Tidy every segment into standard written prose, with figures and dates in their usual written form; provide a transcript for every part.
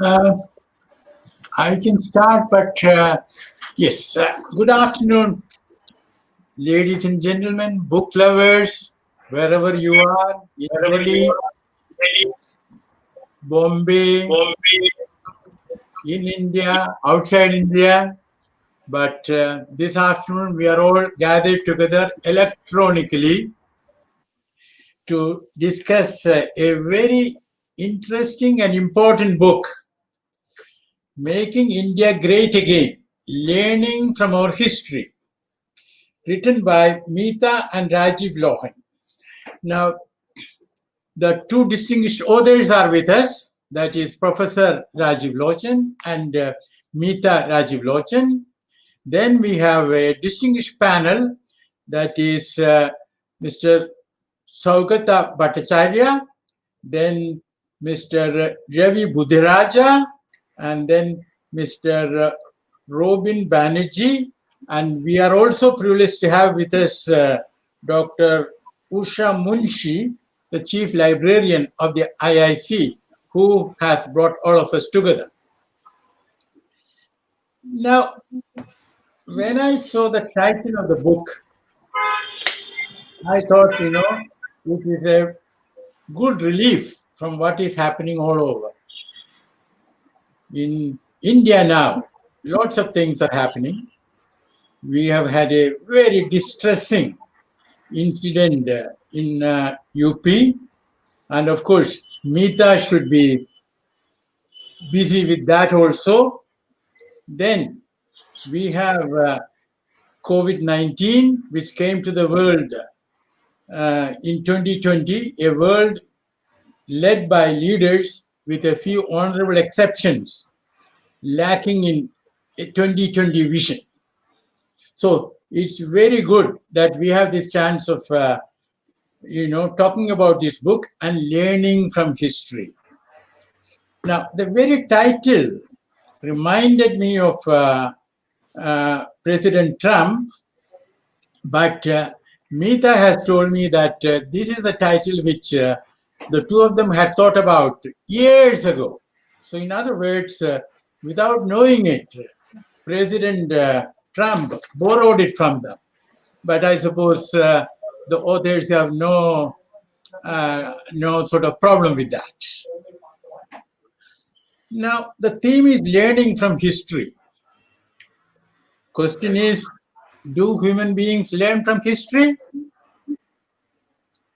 Uh, I can start, but yes. Good afternoon, ladies and gentlemen, book lovers, wherever you are, in Delhi, Bombay, in India, outside India. But this afternoon, we are all gathered together electronically to discuss a very interesting and important book, Making India Great Again, Learning from Our History, written by Meeta and Rajivlochan. Now, the two distinguished authors are with us. That is Professor Rajivlochan and Meeta Rajivlochan. Then we have a distinguished panel, that is Mr. Saugata Bhattacharya, then Mr. Ravi Budhiraja, and then Mr. Robin Banerjee. And we are also privileged to have with us Dr. Usha Munshi, the Chief Librarian of the IIC, who has brought all of us together. Now, when I saw the title of the book, I thought, it is a good relief from what is happening all over. In India now, lots of things are happening. We have had a very distressing incident in UP, and of course, Meeta should be busy with that also. Then we have COVID-19, which came to the world in 2020, a world led by leaders with a few honorable exceptions, lacking in a 2020 vision. So it's very good that we have this chance of, talking about this book and learning from history. Now, the very title reminded me of President Trump, but Meeta has told me that this is a title which the two of them had thought about years ago. So in other words, without knowing it, President Trump borrowed it from them. But I suppose the authors have no sort of problem with that. Now, the theme is learning from history. Question is, do human beings learn from history?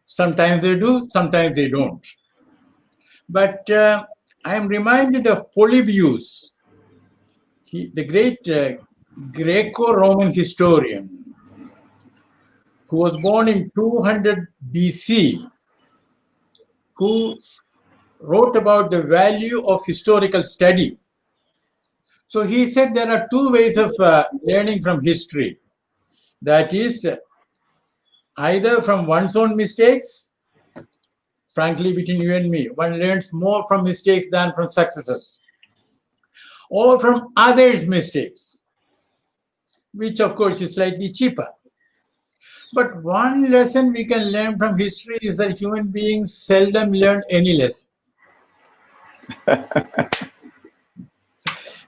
Sometimes they do, sometimes they don't. But I am reminded of Polybius, the great Greco-Roman historian, who was born in 200 BC, who wrote about the value of historical study. So he said there are two ways of learning from history. That is, either from one's own mistakes. Frankly, between you and me, one learns more from mistakes than from successes, or from others' mistakes, which of course is slightly cheaper. But one lesson we can learn from history is that human beings seldom learn any lesson.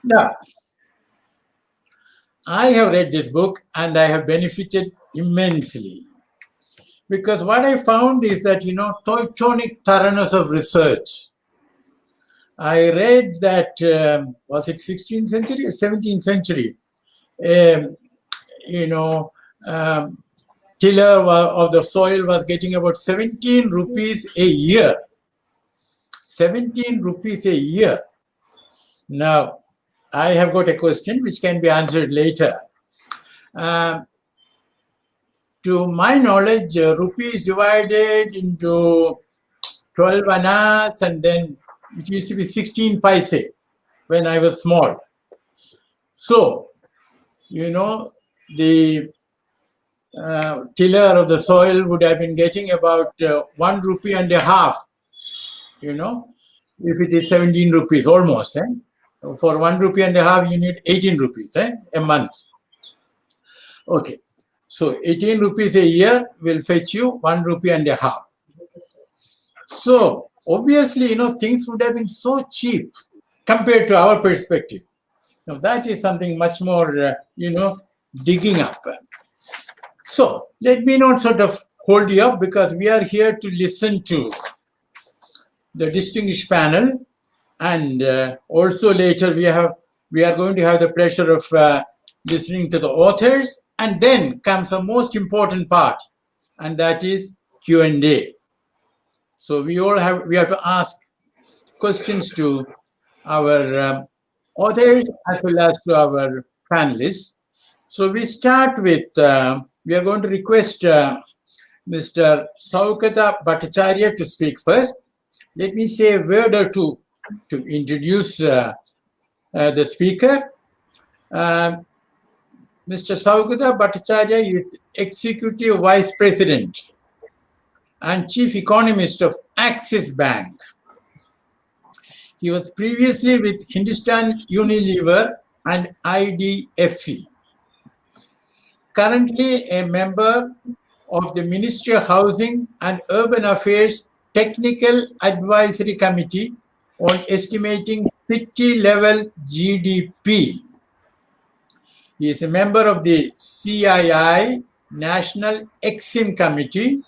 Now, I have read this book and I have benefited immensely, because what I found is that, Teutonic thoroughness of research. I read that, was it 16th century or 17th century? Tiller of the soil was getting about 17 rupees a year. 17 rupees a year. Now, I have got a question which can be answered later. To my knowledge, rupees divided into 12 annas, and then it used to be 16 paise when I was small. So, the tiller of the soil would have been getting about 1 rupee and a half, if it is 17 rupees almost. For 1 rupee and a half, you need 18 rupees a month. Okay. So 18 rupees a year will fetch you 1 rupee and a half. So obviously, things would have been so cheap compared to our perspective. Now, that is something much more, digging up. So, let me not sort of hold you up, because we are here to listen to the distinguished panel, and also later we are going to have the pleasure of listening to the authors, and then comes the most important part, and that is Q&A. So we have to ask questions to our authors as well as to our panelists. So we start with, we are going to request Mr. Saukata Bhattacharya to speak first. Let me say a word or two to introduce the speaker. Mr. Saukata Bhattacharya is Executive Vice President and Chief Economist of Axis Bank. He was previously with Hindustan Unilever and IDFC. Currently a member of the Ministry of Housing and Urban Affairs Technical Advisory Committee on estimating city-level GDP. He is a member of the CII National Exim Committee,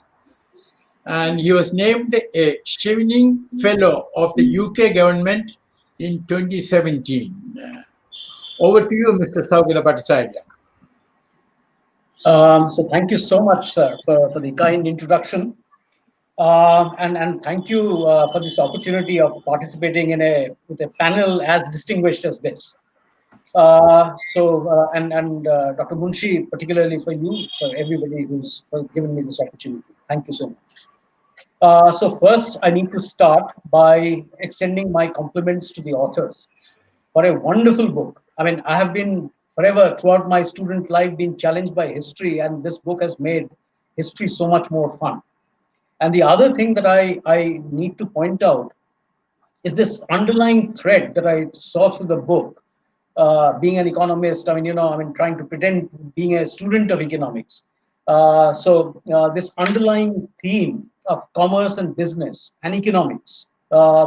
and he was named a Chevening Fellow of the UK government in 2017. Over to you, Mr. Saukata Bhattacharya. So thank you so much, sir, for the kind introduction. And thank you for this opportunity of participating with a panel as distinguished as this. And Dr. Munshi, particularly for you, for everybody who's given me this opportunity. Thank you so much. So first, I need to start by extending my compliments to the authors for a wonderful book. I mean, I have been forever throughout my student life been challenged by history, and this book has made history so much more fun. And the other thing that I need to point out is this underlying thread that I saw through the book. Being an economist, trying to pretend being a student of economics. This underlying theme of commerce and business and economics,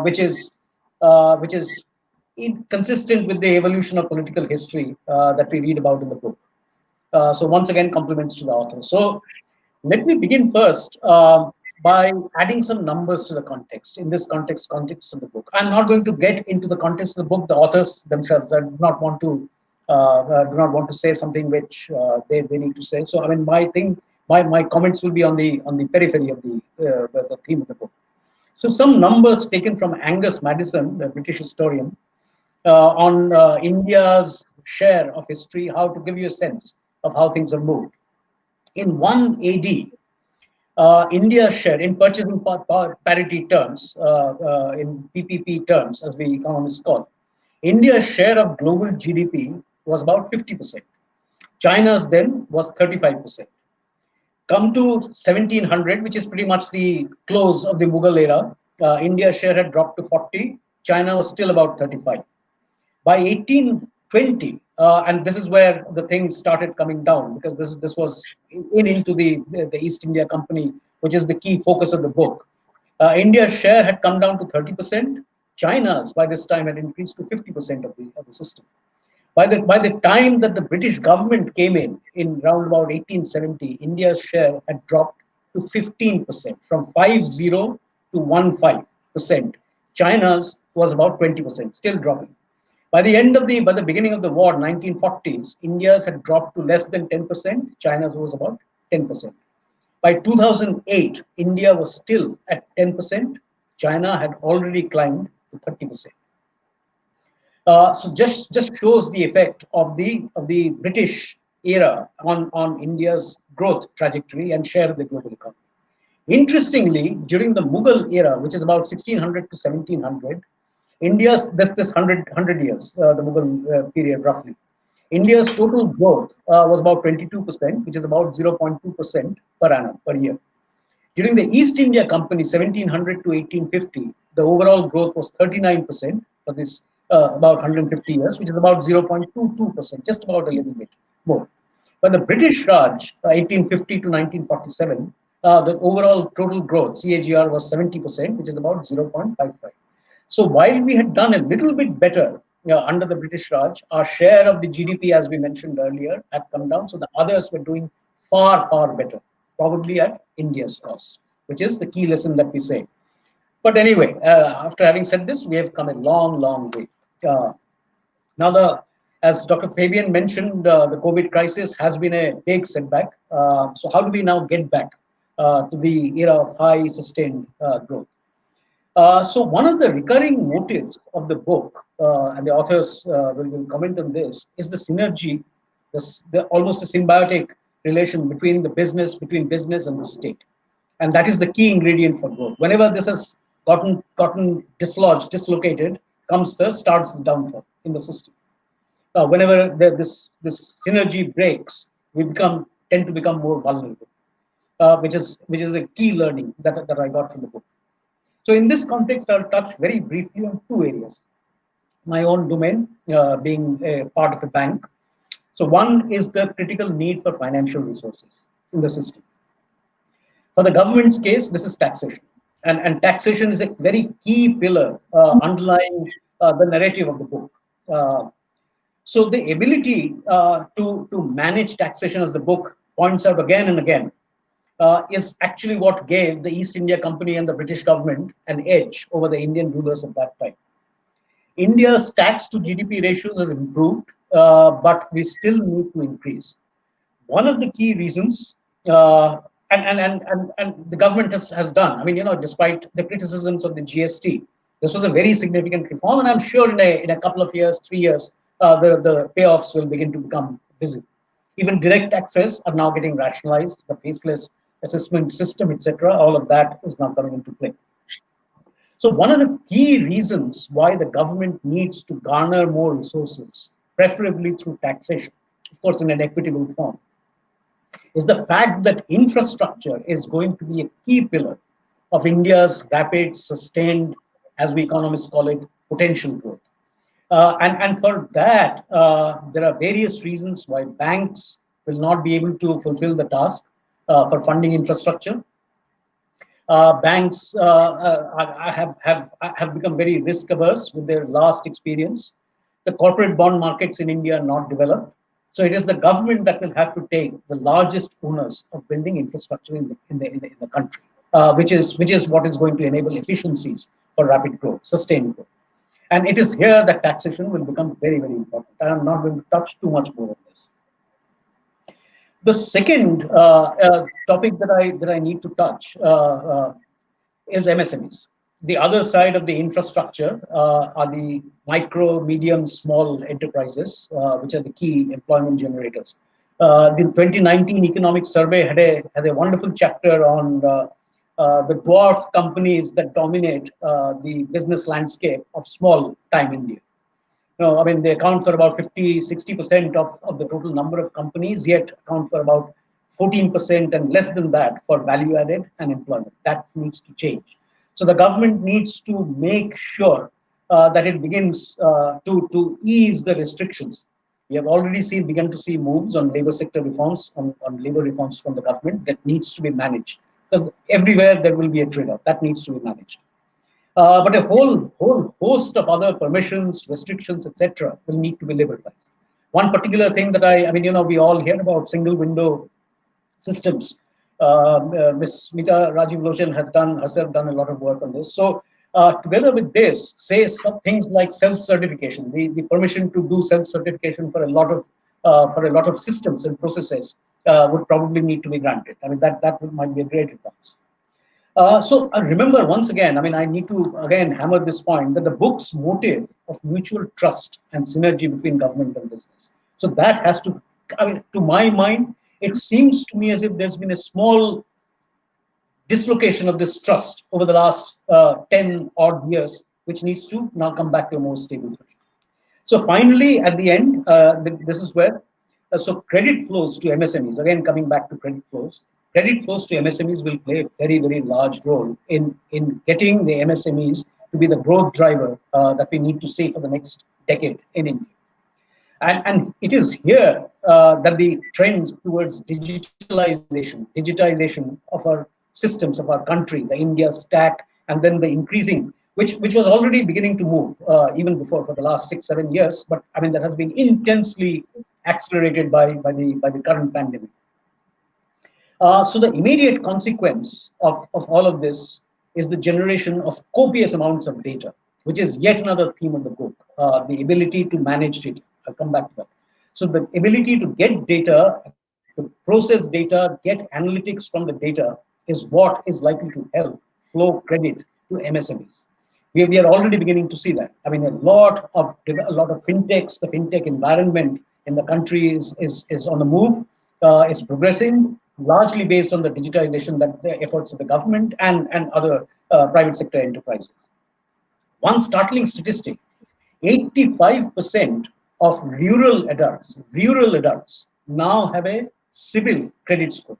which is consistent with the evolution of political history that we read about in the book. So once again, compliments to the author. So let me begin first by adding some numbers to the context. In this context of the book, I'm not going to get into the context of the book. The authors themselves, I do not want to say something which they need to say. So I mean, my comments will be on the periphery of the theme of the book. So some numbers taken from Angus Maddison, the British historian, on India's share of history, how to give you a sense of how things have moved. In 1 AD, India's share in purchasing parity terms, in PPP terms, as we economists call, India's share of global GDP was about 50%. China's then was 35%. Come to 1700, which is pretty much the close of the Mughal era, India's share had dropped to 40. China was still about 35. By 1820, and this is where the things started coming down, because this was into the East India Company, which is the key focus of the book. India's share had come down to 30%. China's by this time had increased to 50% of the system. By the time that the British government came in round about 1870, India's share had dropped to 15%, from 50 to 15%. China's was about 20%, still dropping. By the beginning of the war, 1940s, India's had dropped to less than 10%. China's was about 10%. By 2008, India was still at 10%. China had already climbed to 30%. So just shows the effect of the British era on India's growth trajectory and share of the global economy. Interestingly, during the Mughal era, which is about 1600 to 1700, India's this 100 years, the Mughal period roughly, India's total growth was about 22%, which is about 0.2% per annum per year. During the East India Company, 1700 to 1850, the overall growth was 39% for this about 150 years, which is about 0.22%, just about a little bit more. But the British Raj, 1850 to 1947, the overall total growth, CAGR, was 70%, which is about 0.55. So while we had done a little bit better under the British Raj, our share of the GDP, as we mentioned earlier, had come down. So the others were doing far, far better, probably at India's cost, which is the key lesson that we say. But anyway, after having said this, we have come a long, long way. Uh, Now, as Dr. Fabian mentioned, the COVID crisis has been a big setback. So how do we now get back to the era of high sustained growth? So one of the recurring motives of the book, and the authors will comment on this, is the synergy, almost a symbiotic relation between business and the state, and that is the key ingredient for growth. Whenever this has gotten dislodged, dislocated, starts the downfall in the system. Whenever this synergy breaks, we tend to become more vulnerable, which is a key learning that I got from the book. So in this context, I'll touch very briefly on two areas. My own domain, being a part of a bank. So one is the critical need for financial resources in the system. For the government's case, this is taxation. And taxation is a very key pillar underlying the narrative of the book. Uh, so the ability to manage taxation, as the book points out again and again, is actually what gave the East India Company and the British government an edge over the Indian rulers of that time. India's tax to GDP ratios has improved, but we still need to increase. One of the key reasons, and the government has done, I mean, despite the criticisms of the GST, this was a very significant reform, and I'm sure in a couple of years, 3 years, the payoffs will begin to become visible. Even direct taxes are now getting rationalized, the faceless assessment system, etc. All of that is now coming into play. So one of the key reasons why the government needs to garner more resources, preferably through taxation, of course in an equitable form, is the fact that infrastructure is going to be a key pillar of India's rapid, sustained, as we economists call it, potential growth. And for that, there are various reasons why banks will not be able to fulfill the task for funding infrastructure. Banks have become very risk averse with their last experience. The corporate bond markets in India are not developed. So it is the government that will have to take the largest onus of building infrastructure in the country, which is what is going to enable efficiencies for rapid growth, sustained growth. And it is here that taxation will become very, very important. And I'm not going to touch too much more on this. The second topic that I need to touch is MSMEs. The other side of the infrastructure are the micro, medium, small enterprises, which are the key employment generators. The 2019 economic survey had a wonderful chapter on the dwarf companies that dominate the business landscape of small time India. I mean, they account for about 50, 60% of the total number of companies, yet account for about 14% and less than that for value added and employment. That needs to change. So the government needs to make sure that it begins to ease the restrictions. We have already begun to see moves on labor sector reforms, on labor reforms from the government that needs to be managed. Because everywhere there will be a trade-off that needs to be managed. But a whole host of other permissions, restrictions, etc., will need to be liberalized. One particular thing that I mean, we all hear about single window systems. Ms. Meeta Rajivlochan has herself done a lot of work on this. So together with this, say some things like self-certification, the permission to do self-certification for a lot of systems and processes would probably need to be granted. I mean, that might be a great advance. So remember, once again, I mean, I need to again hammer this point that the book's motive of mutual trust and synergy between government and business. So that has to, I mean, to my mind, it seems to me as if there's been a small dislocation of this trust over the last 10 odd years, which needs to now come back to a more stable footing. So finally, at the end, this is where, so credit flows to MSMEs, again, coming back to credit flows to MSMEs will play a very, very large role in getting the MSMEs to be the growth driver that we need to see for the next decade in India. And it is here that the trends towards digitization of our systems, of our country, the India stack, and then the increasing which was already beginning to move even before for the last 6 7 years. But I mean that has been intensely accelerated by the current pandemic. So the immediate consequence of all of this is the generation of copious amounts of data, which is yet another theme of the book. The ability to manage data. I'll come back to that. So the ability to get data, to process data, get analytics from the data is what is likely to help flow credit to MSMEs. We are already beginning to see that. I mean, a lot of fintechs, the fintech environment in the country is on the move, is progressing largely based on the digitization that the efforts of the government and other private sector enterprises. One startling statistic: 85% of rural adults now have a civil credit score.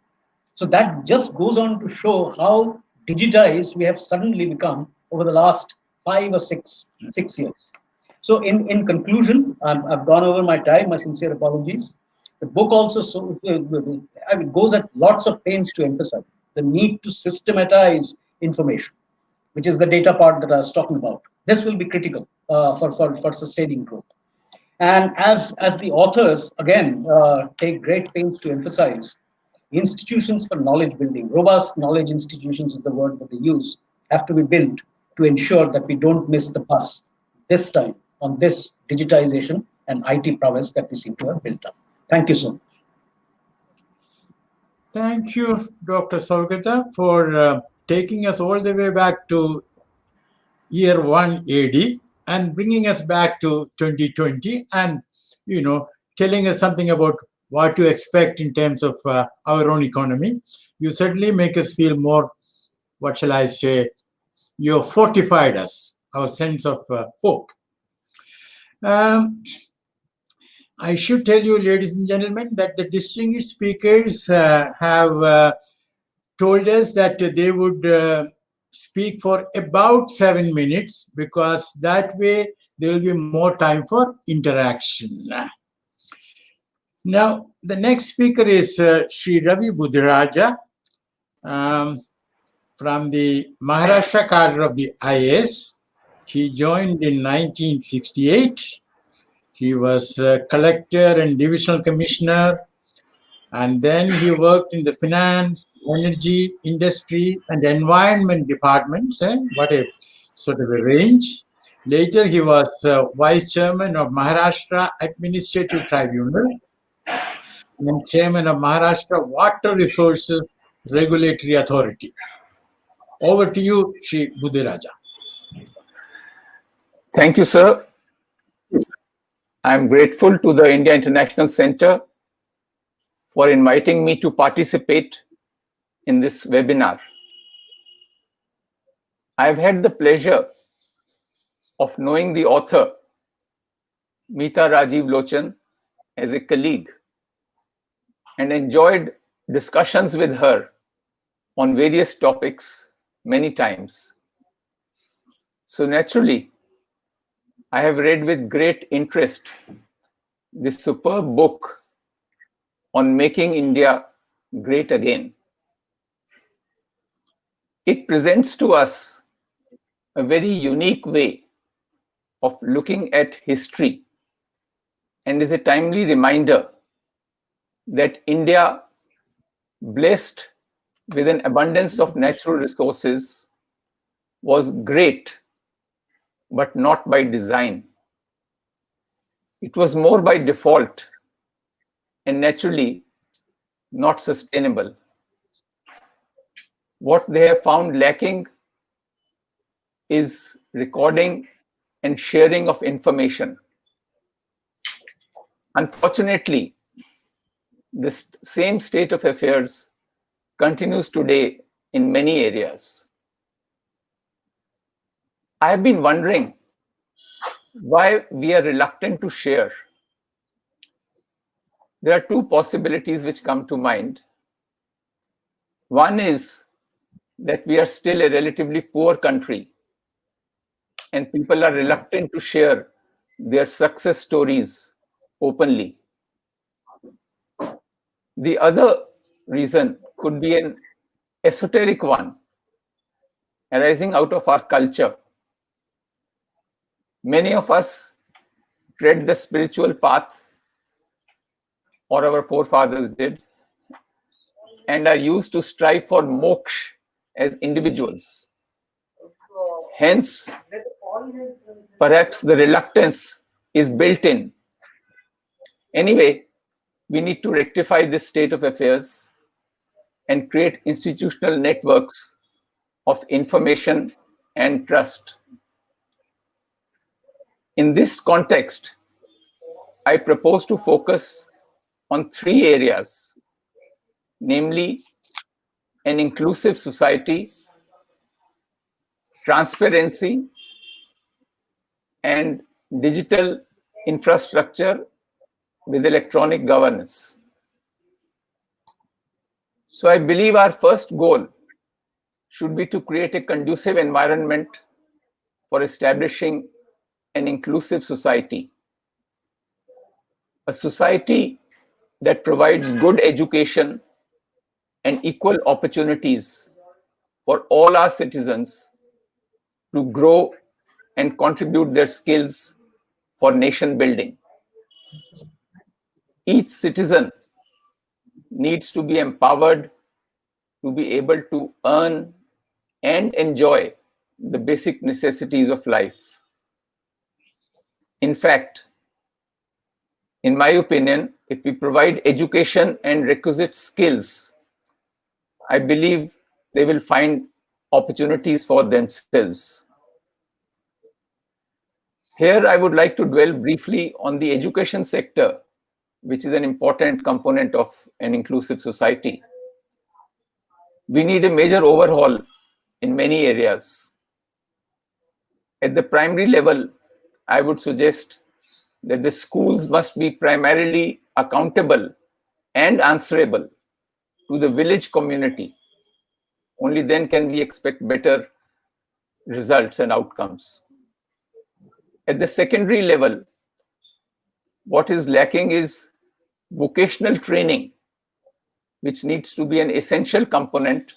So that just goes on to show how digitized we have suddenly become over the last 5 or 6 years. So in conclusion, I've gone over my time. My sincere apologies. The book also I mean, goes at lots of pains to emphasize the need to systematize information, which is the data part that I was talking about. This will be critical for sustaining growth. And as the authors again take great pains to emphasize, institutions for knowledge building, robust knowledge institutions is the word that they use, have to be built to ensure that we don't miss the bus this time on this digitization and IT prowess that we seem to have built up. Thank you so much. Thank you, Dr. Saugata, for taking us all the way back to year 1 AD and bringing us back to 2020 and, telling us something about what to expect in terms of our own economy. You certainly make us feel more, what shall I say, you have fortified us, our sense of hope. I should tell you, ladies and gentlemen, that the distinguished speakers have told us that they would speak for about 7 minutes because that way there will be more time for interaction. Now, the next speaker is Sri Ravi Budhiraja from the Maharashtra cadre of the IAS. He joined in 1968. He was collector and divisional commissioner, and then he worked in the finance, energy, industry, and environment departments. What a sort of a range. Later, he was vice chairman of Maharashtra Administrative Tribunal and chairman of Maharashtra Water Resources Regulatory Authority. Over to you, Shri Budhiraja. Thank you, sir. I am grateful to the India International Center for inviting me to participate in this webinar. I have had the pleasure of knowing the author, Meeta Rajivlochan, as a colleague and enjoyed discussions with her on various topics many times. So naturally, I have read with great interest this superb book on making India great again. It presents to us a very unique way of looking at history and is a timely reminder that India, blessed with an abundance of natural resources, was great, but not by design. It was more by default and naturally not sustainable. What they have found lacking is recording and sharing of information. Unfortunately, this same state of affairs continues today in many areas. I have been wondering why we are reluctant to share. There are two possibilities which come to mind. One is that we are still a relatively poor country and people are reluctant to share their success stories openly. The other reason could be an esoteric one arising out of our culture, Many of us tread the spiritual path, or our forefathers did, and are used to strive for moksha as individuals. Hence, perhaps the reluctance is built in. Anyway, we need to rectify this state of affairs and create institutional networks of information and trust. In this context, I propose to focus on 3 areas, namely an inclusive society, transparency, and digital infrastructure with electronic governance. So I believe our first goal should be to create a conducive environment for establishing an inclusive society. A society that provides good education and equal opportunities for all our citizens to grow and contribute their skills for nation building. Each citizen needs to be empowered to be able to earn and enjoy the basic necessities of life. In fact, in my opinion, if we provide education and requisite skills, I believe they will find opportunities for themselves. Here, I would like to dwell briefly on the education sector, which is an important component of an inclusive society. We need a major overhaul in many areas. At the primary level, I would suggest that the schools must be primarily accountable and answerable to the village community. Only then can we expect better results and outcomes. At the secondary level, what is lacking is vocational training, which needs to be an essential component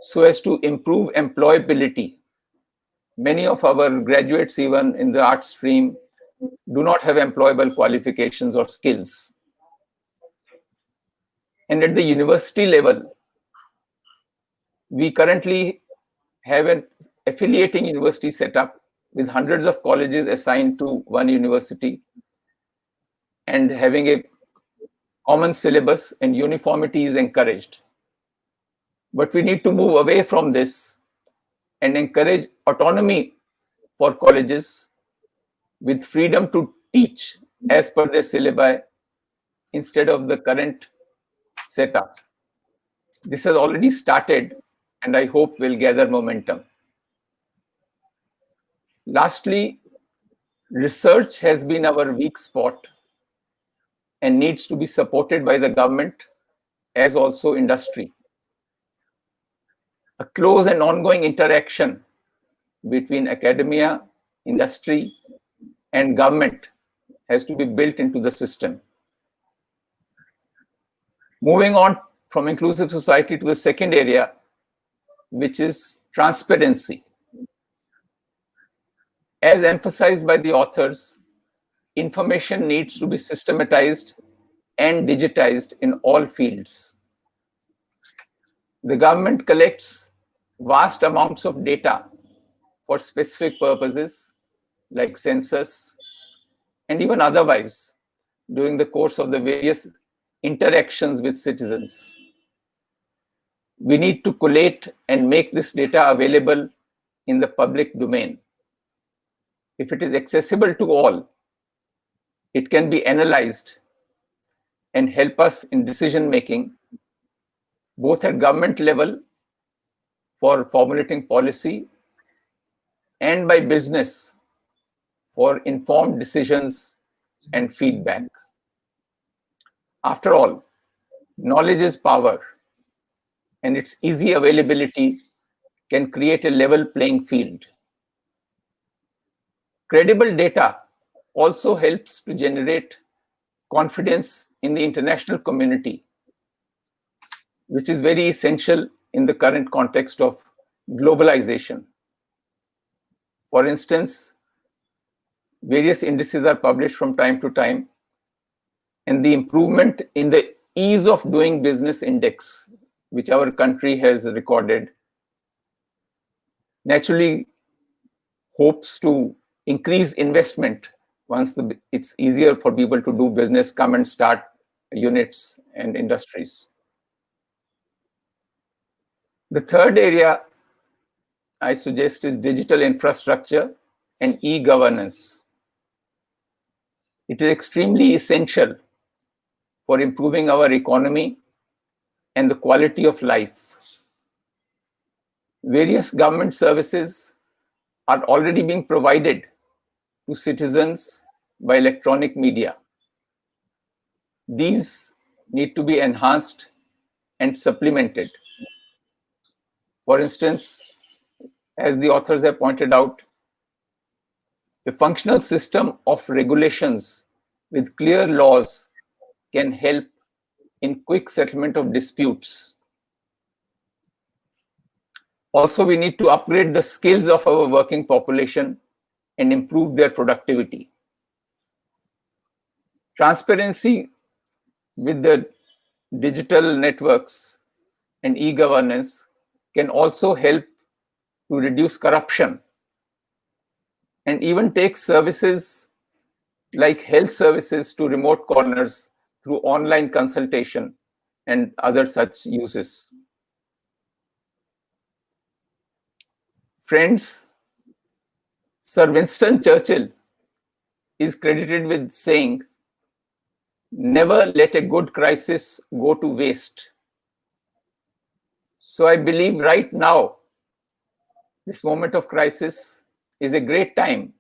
so as to improve employability. Many of our graduates, even in the art stream, do not have employable qualifications or skills. And at the university level, we currently have an affiliating university set up with hundreds of colleges assigned to one university and having a common syllabus, and uniformity is encouraged. But we need to move away from this and encourage autonomy for colleges with freedom to teach as per their syllabi instead of the current setup. This has already started and I hope will gather momentum. Lastly, research has been our weak spot and needs to be supported by the government as also industry. A close and ongoing interaction between academia, industry, and government has to be built into the system. Moving on from inclusive society to the second area, which is transparency. As emphasized by the authors, information needs to be systematized and digitized in all fields. The government collects vast amounts of data for specific purposes like census and even otherwise during the course of the various interactions with citizens. We need to collate and make this data available in the public domain. If it is accessible to all, it can be analyzed and help us in decision making, both at government level for formulating policy and by business for informed decisions and feedback. After all, knowledge is power, and its easy availability can create a level playing field. Credible data also helps to generate confidence in the international community, which is very essential in the current context of globalization. For instance, Various indices are published from time to time, and the improvement in the ease of doing business index, which our country has recorded, naturally hopes to increase investment once it's easier for people to do business, come and start units and industries. The third area I suggest is digital infrastructure and e-governance. It is extremely essential for improving our economy and the quality of life. Various government services are already being provided to citizens by electronic media. These need to be enhanced and supplemented. For instance, as the authors have pointed out, a functional system of regulations with clear laws can help in quick settlement of disputes. Also, we need to upgrade the skills of our working population and improve their productivity. Transparency with the digital networks and e-governance can also help to reduce corruption and even take services like health services to remote corners through online consultation and other such uses. Friends, Sir Winston Churchill is credited with saying, "Never let a good crisis go to waste." So I believe right now, this moment of crisis is a great time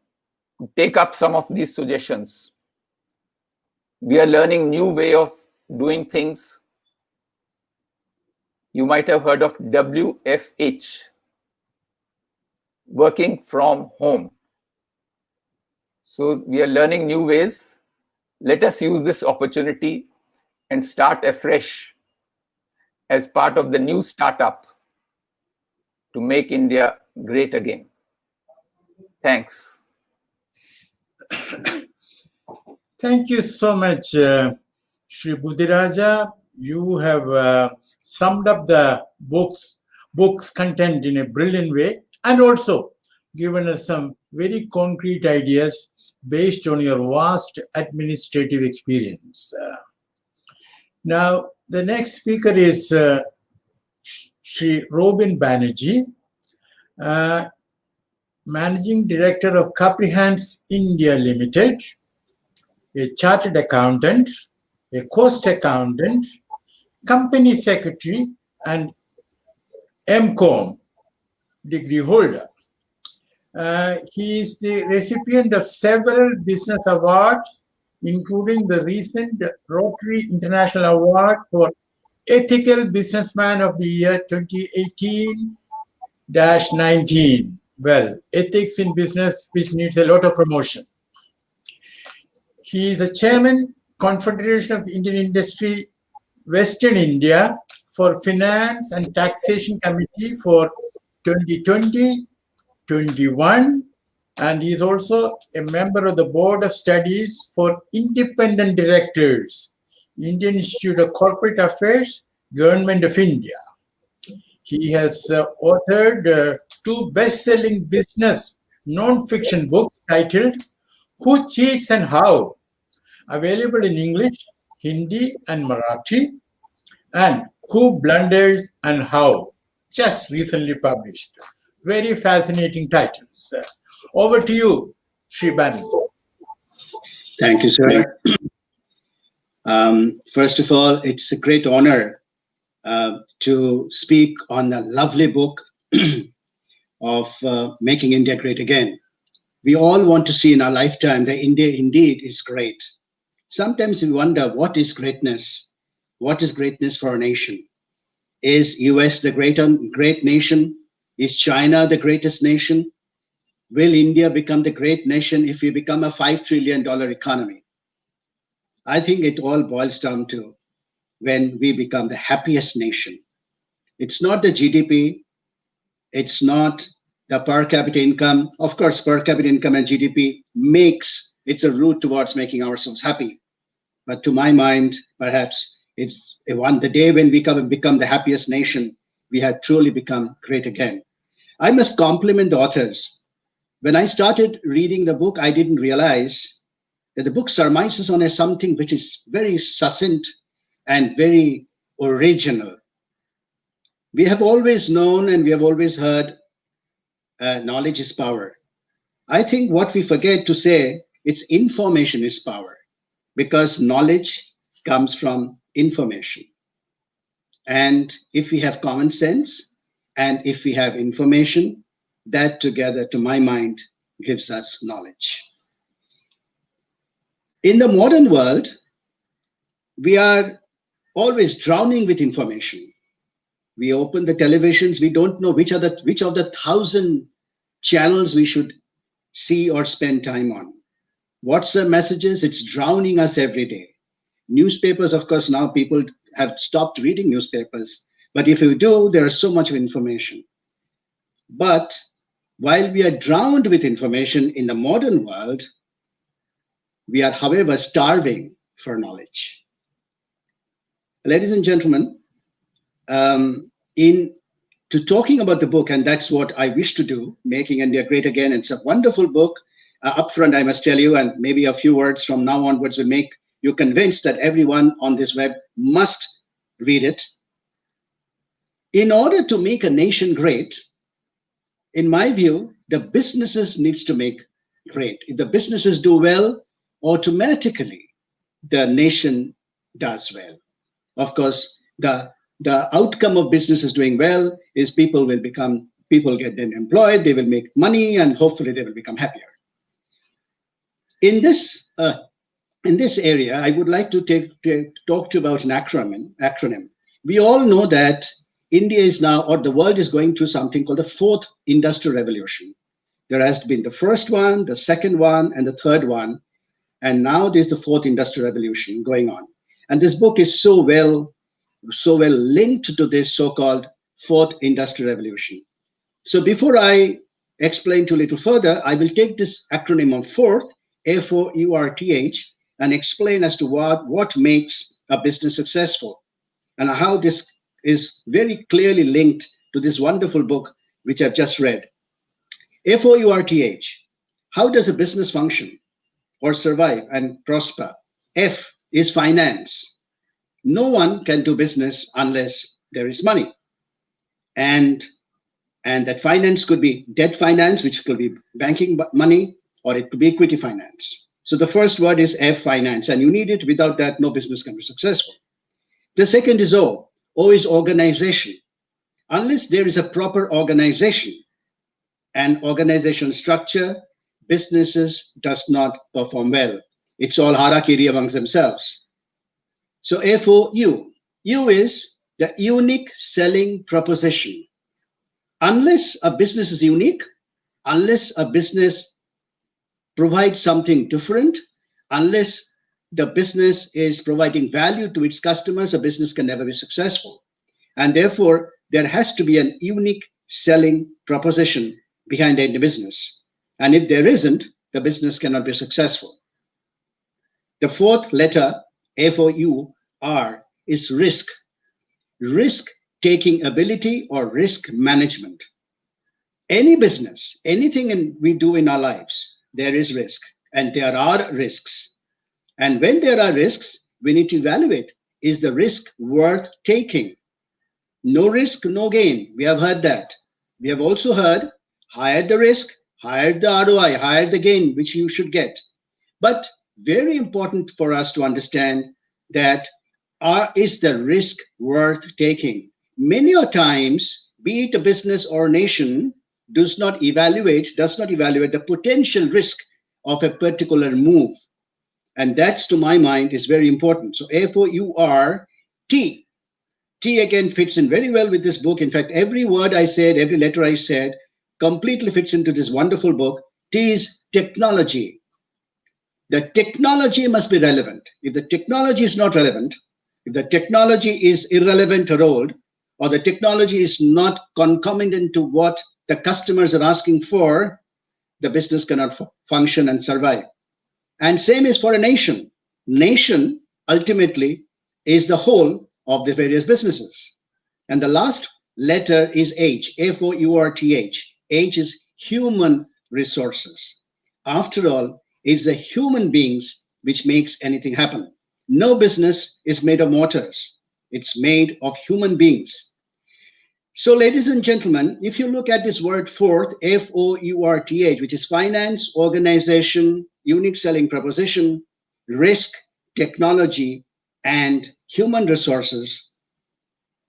to take up some of these suggestions. We are learning new way of doing things. You might have heard of WFH, working from home. So we are learning new ways. Let us use this opportunity and start afresh as part of the new startup to make India great again. Thanks. Thank you so much, Shri Budhiraja. You have summed up the book's content in a brilliant way, and also given us some very concrete ideas based on your vast administrative experience. Now, the next speaker is Shri Robin Banerjee, Managing Director of Caprihance India Limited, a chartered accountant, a cost accountant, company secretary, and MCOM degree holder. He is the recipient of several business awards, including the recent Rotary International Award for Ethical Businessman of the Year 2018-19. Well, ethics in business, which needs a lot of promotion. He is a chairman, Confederation of Indian Industry, Western India, for Finance and Taxation Committee for 2020-21, and he is also a member of the Board of Studies for Independent Directors, Indian Institute of Corporate Affairs, Government of India. He has authored two best-selling business non-fiction books titled Who Cheats and How, available in English, Hindi, and Marathi, and Who Blunders and How, just recently published. Very fascinating titles. Over to you, Shri Banerjee. Thank you, sir. First of all, it's a great honor to speak on a lovely book of Making India Great Again. We all want to see in our lifetime that India indeed is great. Sometimes we wonder, what is greatness? What is greatness for a nation? Is US the great nation? Is China the greatest nation? Will India become the great nation if we become a $5 trillion economy? I think it all boils down to when we become the happiest nation. It's not the GDP. It's not the per capita income. Of course, per capita income and GDP it's a route towards making ourselves happy. But to my mind, perhaps it's the day when we become the happiest nation, we have truly become great again. I must compliment the authors. When I started reading the book, I didn't realize that the book surmises on something which is very succinct and very original. We have always known and we have always heard knowledge is power. I think what we forget to say, it's information is power, because knowledge comes from information. And if we have common sense and if we have information, that together, to my mind, gives us knowledge. In the modern world, we are always drowning with information. We open the televisions, we don't know which of the 1,000 channels we should see or spend time on. WhatsApp messages, it's drowning us every day. Newspapers, of course, now people have stopped reading newspapers. But if you do, there is so much of information. But while we are drowned with information in the modern world, we are, however, starving for knowledge. Ladies and gentlemen, to talking about the book, and that's what I wish to do, Making India Great Again. It's a wonderful book. Upfront, I must tell you, and maybe a few words from now onwards will make you convinced that everyone on this web must read it. In order to make a nation great, in my view, the businesses needs to make great. If the businesses do well, automatically the nation does well. Of course, the outcome of businesses doing well is people get then employed, they will make money, and hopefully they will become happier. In this area, I would like to talk to you about an acronym. We all know that India is now, or the world is going through something called the fourth industrial revolution. There has been the first one, the second one, and the third one. And now there's the fourth industrial revolution going on. And this book is so well linked to this so-called fourth industrial revolution. So before I explain to you a little further, I will take this acronym on fourth, F-O-U-R-T-H, and explain as to what makes a business successful and how this is very clearly linked to this wonderful book which I've just read. F-O-U-R-T-H, how does a business function or survive and prosper? F is finance. No one can do business unless there is money. And that finance could be debt finance, which could be banking money, or it could be equity finance. So the first word is F, finance, and you need it. Without that, no business can be successful. The second is O. O is organization. Unless there is a proper organization and organizational structure, businesses does not perform well. It's all harakiri amongst themselves. So F-O-U. U is the unique selling proposition. Unless a business is unique, unless a business provides something different, unless the business is providing value to its customers, a business can never be successful. And therefore, there has to be an unique selling proposition behind any business. And if there isn't, the business cannot be successful. The fourth letter, F-O-U-R, is risk. Risk-taking ability or risk management. Any business, anything we do in our lives, there is risk, and there are risks. And when there are risks, we need to evaluate, is the risk worth taking? No risk, no gain. We have heard that. We have also heard, higher the risk, higher the ROI, higher the gain, which you should get. But very important for us to understand that is the risk worth taking? Many a times, be it a business or a nation, does not evaluate the potential risk of a particular move. And that's, to my mind, is very important. So F-O-U-R-T. T again fits in very well with this book. In fact, every word I said, every letter I said, completely fits into this wonderful book. T is technology. The technology must be relevant. If the technology is not relevant, if the technology is irrelevant or old, or the technology is not concomitant to what the customers are asking for, the business cannot function and survive. And same is for a nation. Nation ultimately is the whole of the various businesses. And the last letter is H, F-O-U-R-T-H. H is human resources. After all, it's the human beings which makes anything happen. No business is made of mortars. It's made of human beings. So, ladies and gentlemen, if you look at this word fourth, F-O-U-R-T-H, which is finance, organization, unique selling proposition, risk, technology, and human resources,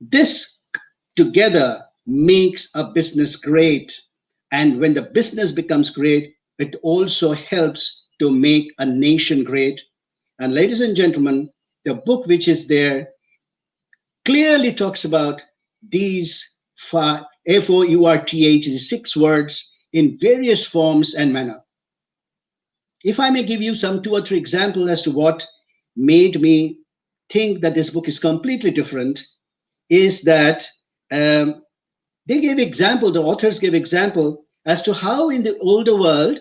this together makes a business great. And when the business becomes great, it also helps to make a nation great. And ladies and gentlemen, the book which is there clearly talks about these F-O-U-R-T-H, 6 words in various forms and manner. If I may give you some 2 or 3 examples as to what made me think that this book is completely different, is that they gave example, the authors gave example as to how in the older world,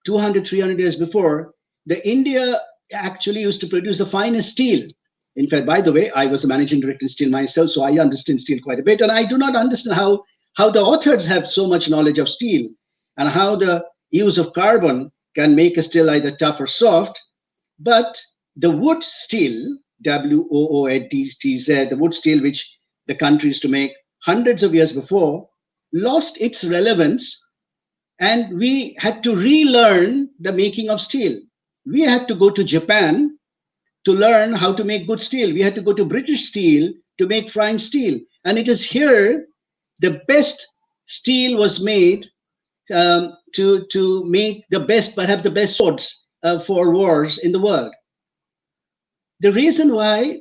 200, 300 years before, the India actually used to produce the finest steel. In fact, by the way, I was a managing director in steel myself, so I understand steel quite a bit. And I do not understand how the authors have so much knowledge of steel and how the use of carbon can make a steel either tough or soft. But the wood steel, W-O-O-D-T-Z, the wood steel which the country used to make hundreds of years before, lost its relevance, and we had to relearn the making of steel. We had to go to Japan to learn how to make good steel. We had to go to British Steel to make fine steel. And it is here the best steel was made to make the best, perhaps the best swords for wars in the world. The reason why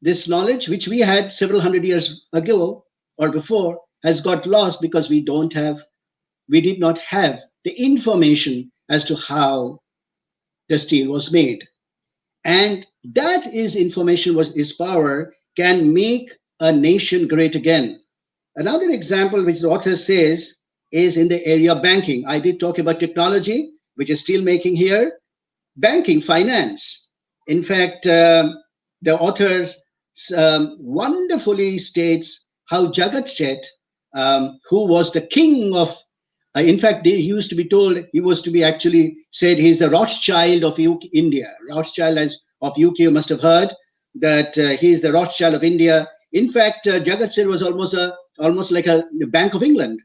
this knowledge, which we had several hundred years ago or before, has got lost because we did not have the information as to how the steel was made. And that is information is power, can make a nation great again. Another example which the author says is in the area of banking. I did talk about technology, which is steel making here. Banking, finance. In fact, the author wonderfully states how Jagat Seth, who was the king of, in fact, he used to be told, he was to be actually said he's the Rothschild of India. Rothschild of UK, you must have heard that he's the Rothschild of India. In fact, Jagat Seth was almost like a Bank of England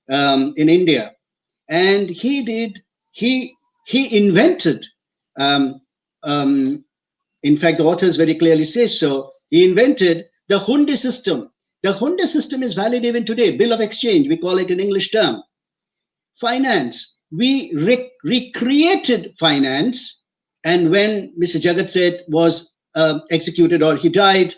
in India. And he invented, in fact, the authors very clearly say so, he invented the Hundi system. The Hundi system is valid even today, bill of exchange, we call it in English term. Finance, we recreated finance, and when Mr. Jagat Seth was executed or he died,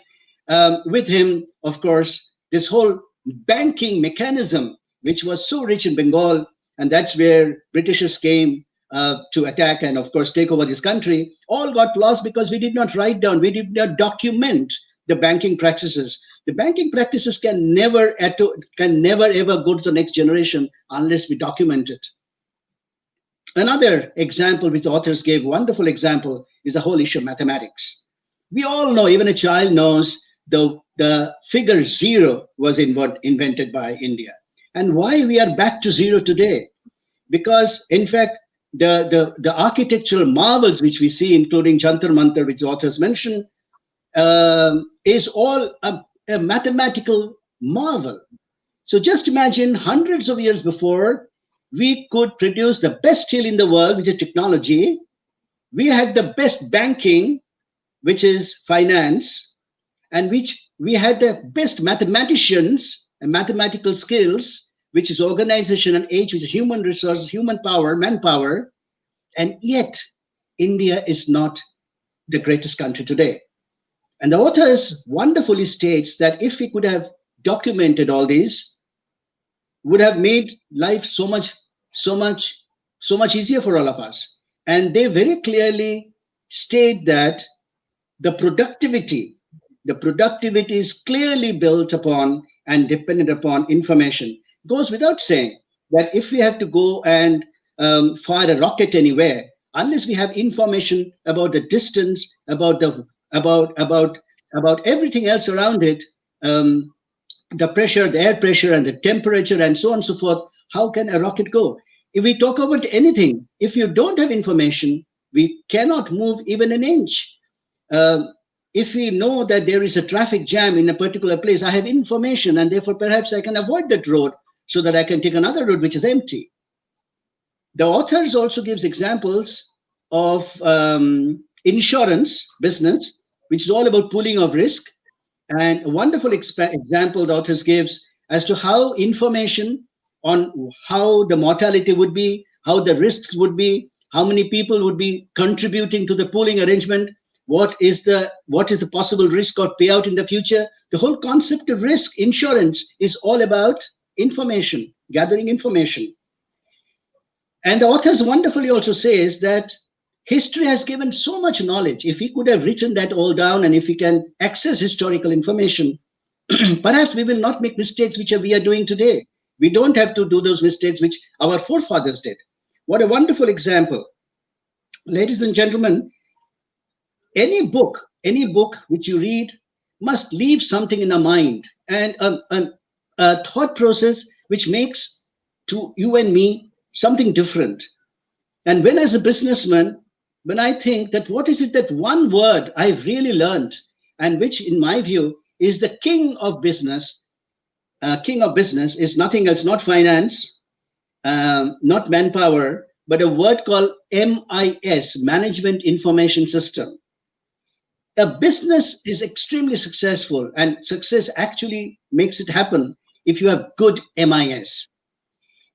with him, of course, this whole banking mechanism, which was so rich in Bengal, and that's where Britishers came to attack and, of course, take over this country, all got lost because we did not write down, we did not document the banking practices. The banking practices can never ever go to the next generation unless we document it. Another example which the authors gave, wonderful example, is the whole issue of mathematics. We all know, even a child knows, the figure 0 was invented by India. And why we are back to 0 today? Because, in fact, the architectural marvels which we see, including Jantar Mantar, which the authors mentioned, is all a mathematical marvel. So just imagine hundreds of years before, we could produce the best steel in the world, which is technology. We had the best banking, which is finance, and we had the best mathematicians and mathematical skills, which is organization, and H, which is human resources, human power, manpower. And yet, India is not the greatest country today. And the authors wonderfully states that if we could have documented all these, would have made life so much easier for all of us. And they very clearly state that the productivity the productivity is clearly built upon and dependent upon information. It goes without saying that if we have to go and fire a rocket anywhere, unless we have information about the distance, about everything else around it, the pressure, the air pressure, and the temperature, and so on and so forth, how can a rocket go? If we talk about anything, if you don't have information, we cannot move even an inch. If we know that there is a traffic jam in a particular place, I have information, and therefore perhaps I can avoid that road so that I can take another road which is empty. The authors also gives examples of insurance business, which is all about pooling of risk. And a wonderful example the authors gives as to how information on how the mortality would be, how the risks would be, how many people would be contributing to the pooling arrangement, what is the possible risk or payout in the future. The whole concept of risk insurance is all about information, gathering information. And the authors wonderfully also says that history has given so much knowledge. If we could have written that all down, and if we can access historical information, perhaps we will not make mistakes which we are doing today. We don't have to do those mistakes which our forefathers did. What a wonderful example. Ladies and gentlemen, any book which you read must leave something in our mind, and a thought process which makes to you and me something different. And when, as a businessman, when I think that what is it that one word I've really learned, and which in my view is the king of business is nothing else, not finance, not manpower, but a word called MIS, Management Information System. A business is extremely successful, and success actually makes it happen if you have good MIS.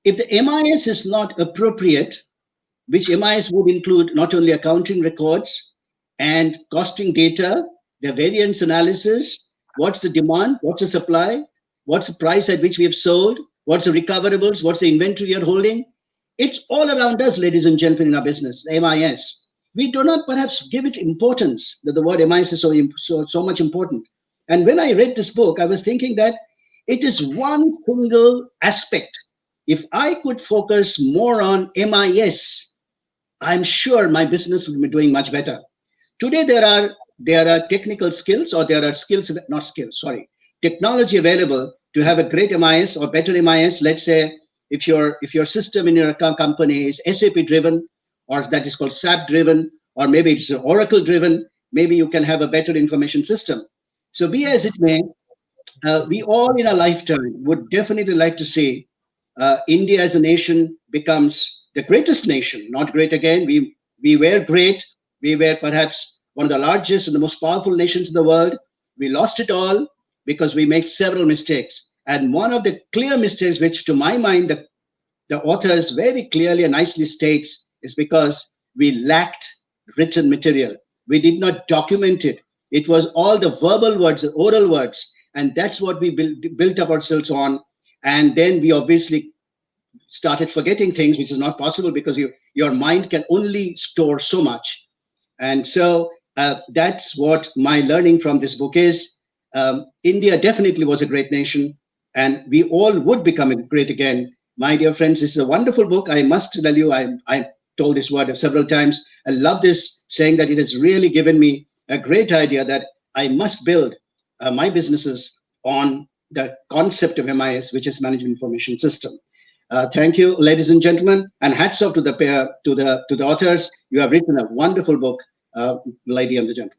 If the MIS is not appropriate, which MIS would include not only accounting records and costing data, the variance analysis, what's the demand, what's the supply, what's the price at which we have sold, what's the recoverables, what's the inventory you're holding. It's all around us, ladies and gentlemen, in our business, the MIS. We do not perhaps give it importance, that the word MIS is so much important. And when I read this book, I was thinking that it is one single aspect. If I could focus more on MIS, I'm sure my business would be doing much better. Today, there are technical skills, or there are technology available to have a great MIS or better MIS. Let's say if your system in your company is SAP driven, or that is called SAP driven, or maybe it's Oracle driven, maybe you can have a better information system. So be as it may, we all in our lifetime would definitely like to see India as a nation becomes the greatest nation, not great again. We were great. We were perhaps one of the largest and the most powerful nations in the world. We lost it all because we made several mistakes. And one of the clear mistakes, which to my mind, the authors very clearly and nicely states, is because we lacked written material. We did not document it. It was all the verbal words, the oral words, and that's what we built up ourselves on. And then we obviously started forgetting things, which is not possible because your mind can only store so much. And so that's what my learning from this book is. India definitely was a great nation, and we all would become great again. My dear friends, this is a wonderful book. I must tell you, I told this word several times. I love this, saying that it has really given me a great idea that I must build my businesses on the concept of MIS, which is Management Information System. Thank you, ladies and gentlemen, and hats off to the authors. You have written a wonderful book, lady and the gentleman.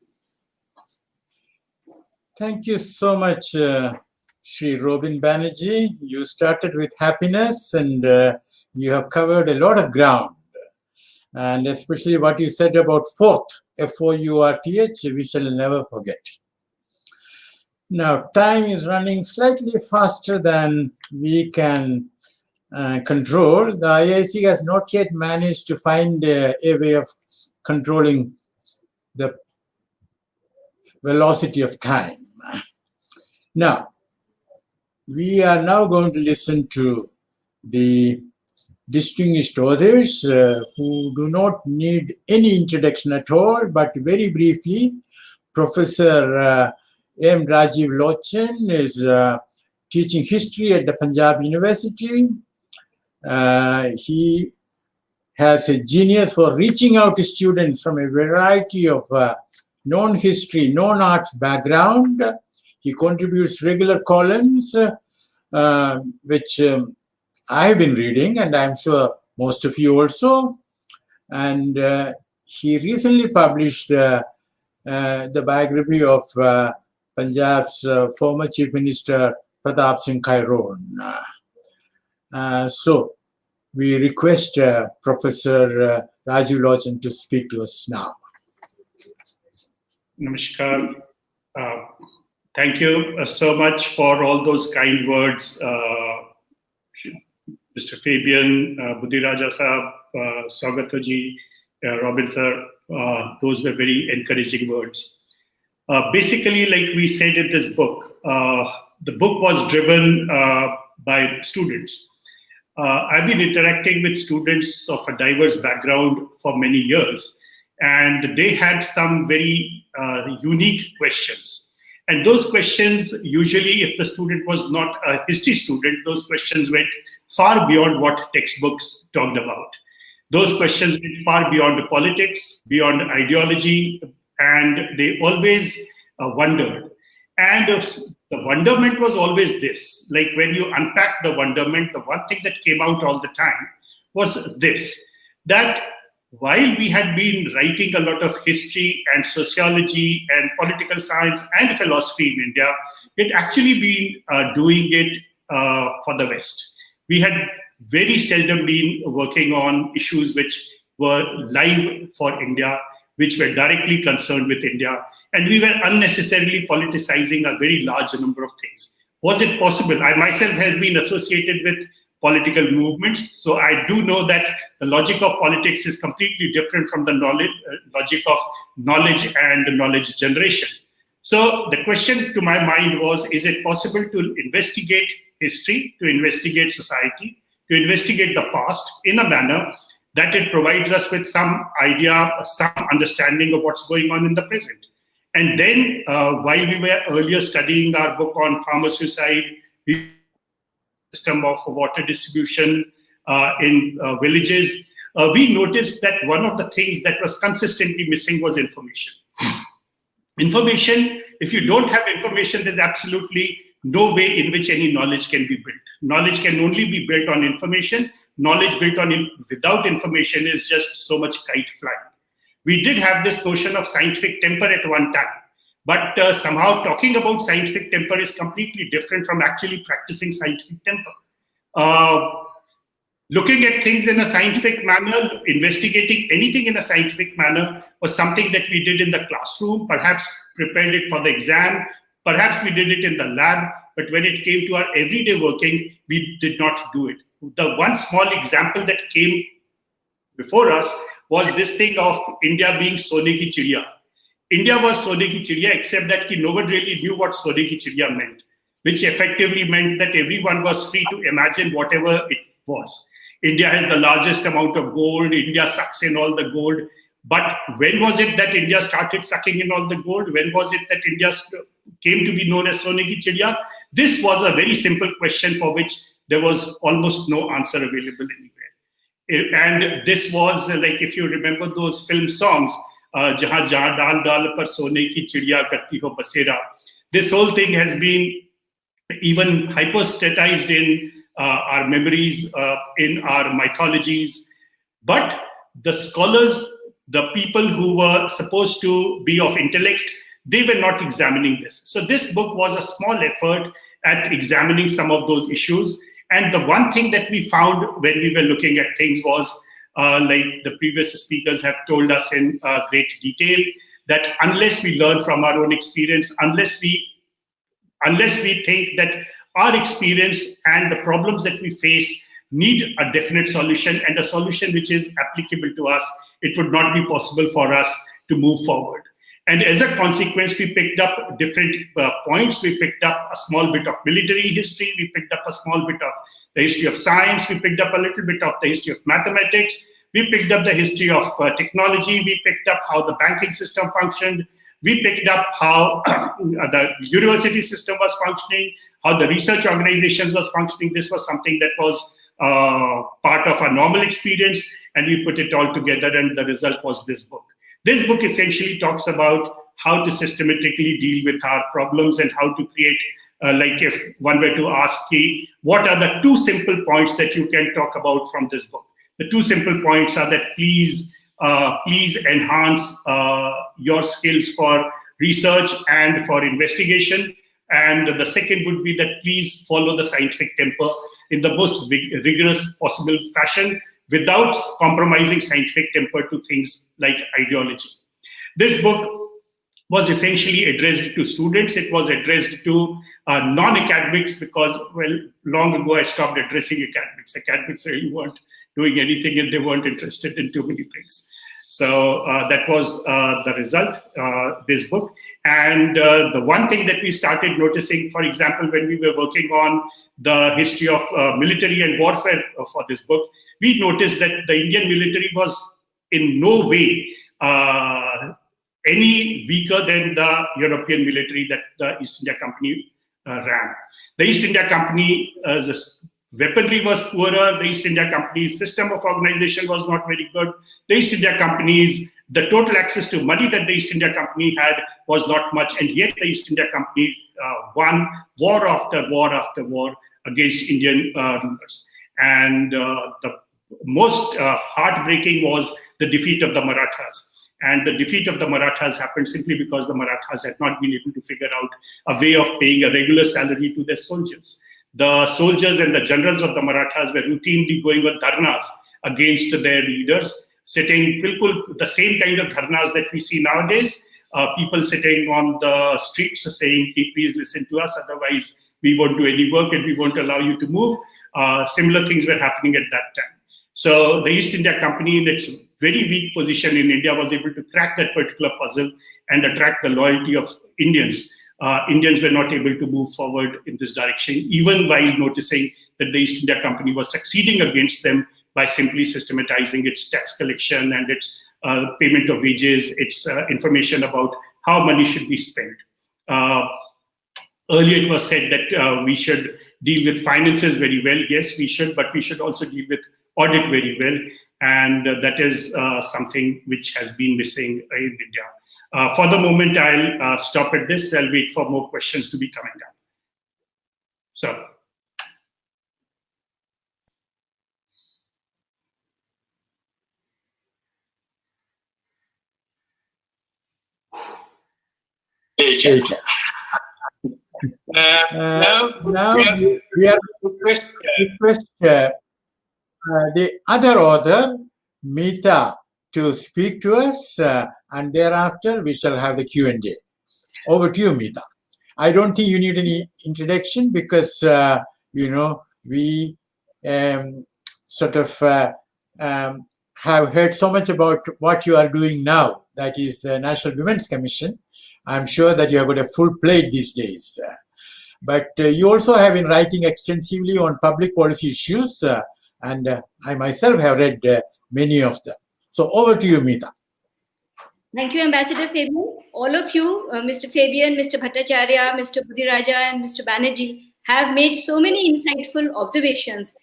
Thank you so much, Shri Robin Banerjee. You started with happiness, and you have covered a lot of ground. And especially what you said about fourth, F-O-U-R-T-H, we shall never forget. Now, time is running slightly faster than we can control. The IIC has not yet managed to find a way of controlling the velocity of time. Now, we are now going to listen to the distinguished authors who do not need any introduction at all, but very briefly, Professor M. Rajivlochan is teaching history at the Punjab University. He has a genius for reaching out to students from a variety of non-history, non-arts background. He contributes regular columns, which I have been reading, and I'm sure most of you also. And he recently published the biography of Punjab's former Chief Minister Pratap Singh Khairon. So we request Professor Rajivlochan to speak to us now. Namaskar. Thank you so much for all those kind words, Mr. Fabian, Budhiraja Sahab, Swagataji, Robin sir. Those were very encouraging words. Basically, like we said in this book, the book was driven by students. I've been interacting with students of a diverse background for many years, and they had some very unique questions. And those questions, usually, if the student was not a history student, those questions went far beyond what textbooks talked about. Those questions went far beyond the politics, beyond ideology, and they always wondered. And the wonderment was always this. Like when you unpack the wonderment, the one thing that came out all the time was this, that while we had been writing a lot of history and sociology and political science and philosophy in India, it actually been doing it for the West. We had very seldom been working on issues which were live for India, which were directly concerned with India, and we were unnecessarily politicizing a very large number of things. Was it possible? I myself have been associated with political movements, so I do know that the logic of politics is completely different from the logic of knowledge and knowledge generation. So the question to my mind was, is it possible to investigate history, to investigate society, to investigate the past in a manner that it provides us with some idea, some understanding of what's going on in the present? And then while we were earlier studying our book on farmer suicide, system of water distribution in villages, we noticed that one of the things that was consistently missing was information. Information, if you don't have information, there's absolutely no way in which any knowledge can be built. Knowledge can only be built on information. Knowledge built on without information is just so much kite flying. We did have this notion of scientific temper at one time, but somehow talking about scientific temper is completely different from actually practicing scientific temper. Looking at things in a scientific manner, investigating anything in a scientific manner was something that we did in the classroom, perhaps prepared it for the exam, perhaps we did it in the lab, but when it came to our everyday working, we did not do it. The one small example that came before us was this thing of India being Sone ki Chidiya. India was Sone ki Chidiya, except that no one really knew what Sone ki Chidiya meant, which effectively meant that everyone was free to imagine whatever it was. India has the largest amount of gold, India sucks in all the gold. But when was it that India started sucking in all the gold? When was it that India came to be known as Sone ki Chidiya? This was a very simple question for which there was almost no answer available anywhere. And this was like, if you remember those film songs, Jahan Jahan Dal Dal Par Sone ki Chidiya Karti Ho Basera. This whole thing has been even hypostatized in our memories, in our mythologies. But the scholars, the people who were supposed to be of intellect, they were not examining this. So this book was a small effort at examining some of those issues. And the one thing that we found when we were looking at things was, like the previous speakers have told us in great detail, that unless we learn from our own experience, unless we think that our experience and the problems that we face need a definite solution and a solution which is applicable to us, it would not be possible for us to move forward. And as a consequence, we picked up different points. We picked up a small bit of military history. We picked up a small bit of the history of science. We picked up a little bit of the history of mathematics. We picked up the history of technology. We picked up how the banking system functioned. We picked up how the university system was functioning, how the research organizations was functioning. This was something that was part of our normal experience, and we put it all together, and the result was this book. This book essentially talks about how to systematically deal with our problems and how to create, like if one were to ask me, what are the 2 simple points that you can talk about from this book? The 2 simple points are that please enhance your skills for research and for investigation. And the second would be that please follow the scientific temper in the most rigorous possible fashion without compromising scientific temper to things like ideology. This book was essentially addressed to students. It was addressed to non-academics because, well, long ago I stopped addressing academics. Academics really weren't doing anything and they weren't interested in too many things. So that was the result, this book. And the one thing that we started noticing, for example, when we were working on the history of military and warfare for this book, we noticed that the Indian military was in no way any weaker than the European military that the East India Company ran. The East India Company, weaponry was poorer. The East India Company's system of organization was not very good. The East India Company's, the total access to money that the East India Company had was not much, and yet the East India Company won war after war after war against Indian rulers. And the most heartbreaking was the defeat of the Marathas. And the defeat of the Marathas happened simply because the Marathas had not been able to figure out a way of paying a regular salary to their soldiers. The soldiers and the generals of the Marathas were routinely going on dharnas against their leaders, sitting the same kind of dharnas that we see nowadays, people sitting on the streets saying, please listen to us, otherwise we won't do any work and we won't allow you to move. Similar things were happening at that time. So the East India Company, in its very weak position in India, was able to crack that particular puzzle and attract the loyalty of Indians. Indians were not able to move forward in this direction, even while noticing that the East India Company was succeeding against them by simply systematizing its tax collection and its payment of wages, its information about how money should be spent. Earlier it was said that we should deal with finances very well. Yes, we should, but we should also deal with audit very well. And that is something which has been missing in India. For the moment, I'll stop at this. I'll wait for more questions to be coming up. So. Now we are request the other author, Meeta, to speak to us, and thereafter we shall have the Q&A. Over to you, Meeta. I don't think you need any introduction because, we sort of have heard so much about what you are doing now, that is the National Women's Commission. I'm sure that you have got a full plate these days. But you also have been writing extensively on public policy issues, and I myself have read many of them. So over to you, Meeta. Thank you, Ambassador Fabian. All of you, Mr. Fabian, Mr. Bhattacharya, Mr. Budhiraja, and Mr. Banerjee have made so many insightful observations.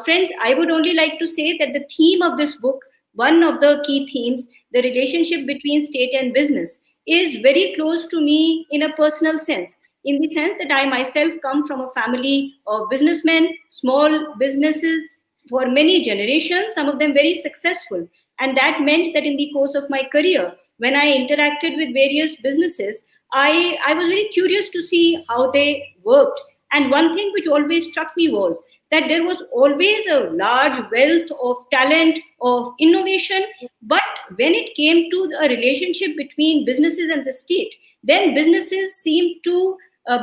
Friends, I would only like to say that the theme of this book, one of the key themes, the relationship between state and business, is very close to me in a personal sense, in the sense that I myself come from a family of businessmen, small businesses for many generations, some of them very successful. And that meant that in the course of my career, when I interacted with various businesses, I was very curious to see how they worked. And one thing which always struck me was that there was always a large wealth of talent, of innovation. But when it came to a relationship between businesses and the state, then businesses seemed to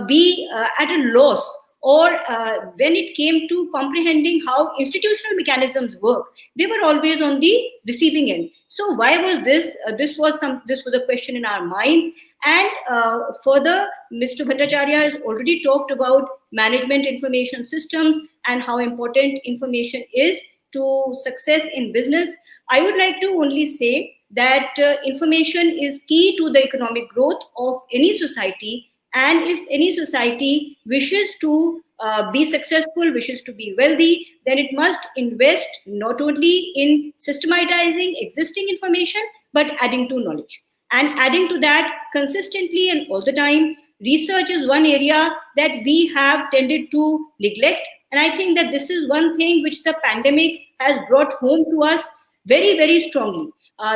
be at a loss. Or when it came to comprehending how institutional mechanisms work, they were always on the receiving end. So why was this? This was a question in our minds. And further, Mr. Bhattacharya has already talked about management information systems and how important information is to success in business. I would like to only say that information is key to the economic growth of any society. And if any society wishes to be successful, wishes to be wealthy, then it must invest not only in systematizing existing information, but adding to knowledge. And adding to that consistently and all the time, research is one area that we have tended to neglect. And I think that this is one thing which the pandemic has brought home to us very, very strongly.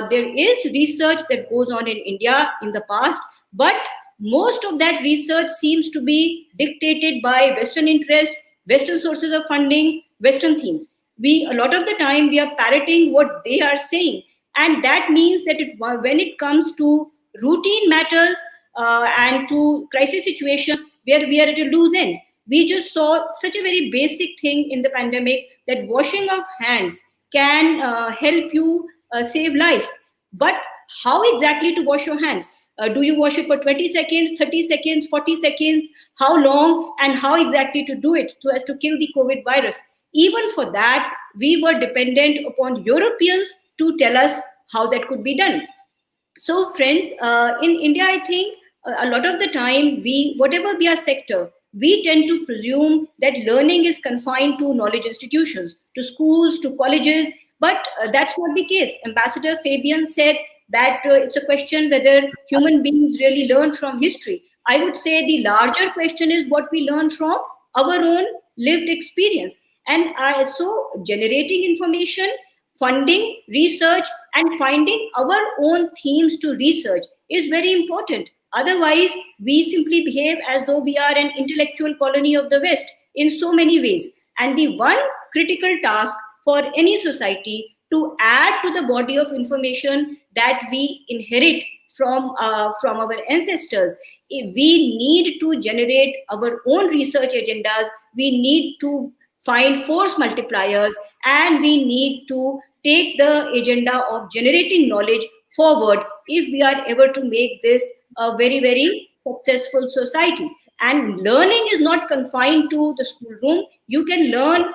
There is research that goes on in India in the past, but most of that research seems to be dictated by Western interests, Western sources of funding, Western themes. A lot of the time, we are parroting what they are saying. And that means that when it comes to routine matters and to crisis situations where we are at a loose end, we just saw such a very basic thing in the pandemic, that washing of hands can help you save life. But how exactly to wash your hands? Do you wash it for 20 seconds, 30 seconds, 40 seconds? How long and how exactly to do it so as to kill the COVID virus? Even for that, we were dependent upon Europeans to tell us how that could be done. So, friends, in India, I think a lot of the time, whatever be our sector, we tend to presume that learning is confined to knowledge institutions, to schools, to colleges, but that's not the case. Ambassador Fabian said that it's a question whether human beings really learn from history. I would say the larger question is what we learn from our own lived experience. And so generating information, funding research, and finding our own themes to research is very important. Otherwise, we simply behave as though we are an intellectual colony of the West in so many ways. And the one critical task for any society to add to the body of information that we inherit from our ancestors, we need to generate our own research agendas. We need to find force multipliers, and we need to take the agenda of generating knowledge forward if we are ever to make this a very, very successful society. And learning is not confined to the schoolroom. You can learn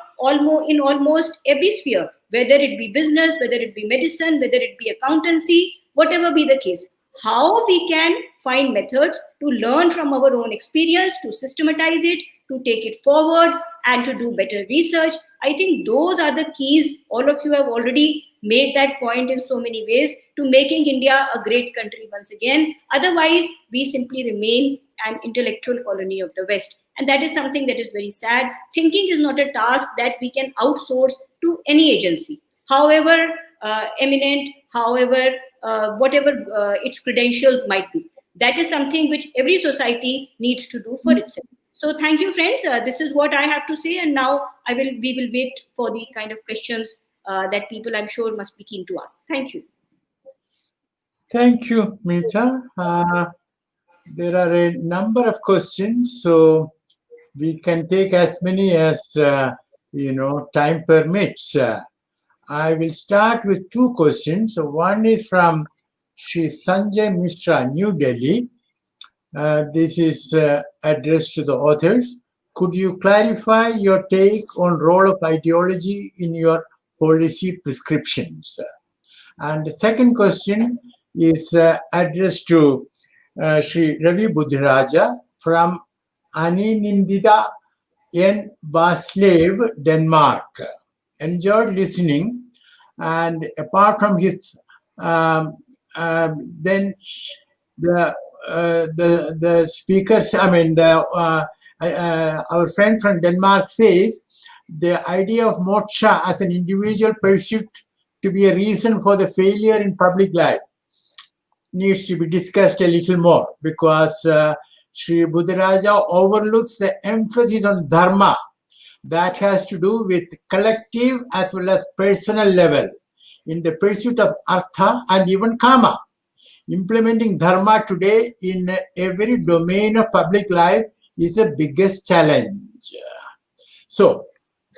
in almost every sphere, whether it be business, whether it be medicine, whether it be accountancy, whatever be the case. How we can find methods to learn from our own experience, to systematize it, to take it forward, and to do better research. I think those are the keys. All of you have already made that point in so many ways to making India a great country once again. Otherwise, we simply remain an intellectual colony of the West. And that is something that is very sad. Thinking is not a task that we can outsource to any agency, however eminent, however, whatever its credentials might be. That is something which every society needs to do for itself. So thank you, friends. This is what I have to say. And now we will wait for the kind of questions that people, I'm sure, must be keen to ask. Thank you. Thank you, Meeta. There are a number of questions, so we can take as many as time permits. I will start with two questions. So one is from Shri Sanjay Mishra, New Delhi. This is addressed to the authors. Could you clarify your take on role of ideology in your policy prescriptions? And the second question is addressed to Shri Ravi Budhiraja from Aninindita N. Baslev, Denmark. Enjoyed listening, and apart from his, then the speakers, our friend from Denmark says the idea of moksha as an individual pursuit to be a reason for the failure in public life needs to be discussed a little more, because Sri Budhiraja overlooks the emphasis on dharma that has to do with collective as well as personal level in the pursuit of artha and even kama. Implementing dharma today in every domain of public life is the biggest challenge. So,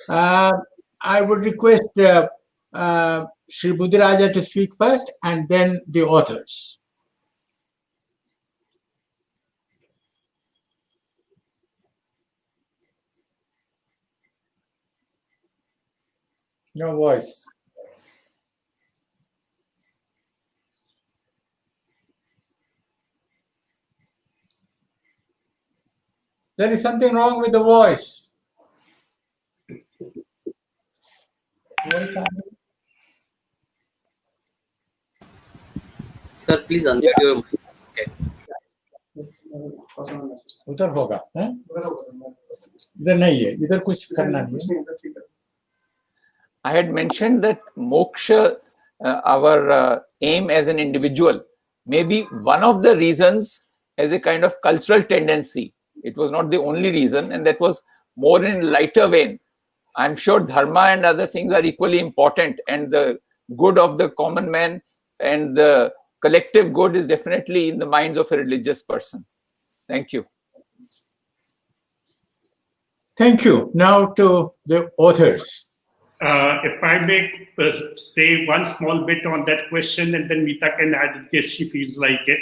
I would request Sri Budhiraja to speak first, and then the authors. No voice. There is something wrong with the voice. Sir, please unmute your mic. Okay. उधर होगा, हैं? इधर नहीं है, इधर कुछ करना नहीं है. I had mentioned that moksha, our aim as an individual, may be one of the reasons as a kind of cultural tendency. It was not the only reason, and that was more in lighter vein. I'm sure dharma and other things are equally important, and the good of the common man and the collective good is definitely in the minds of a religious person. Thank you. Thank you. Now to the authors. If I may say one small bit on that question, and then Meeta can add in case she feels like it.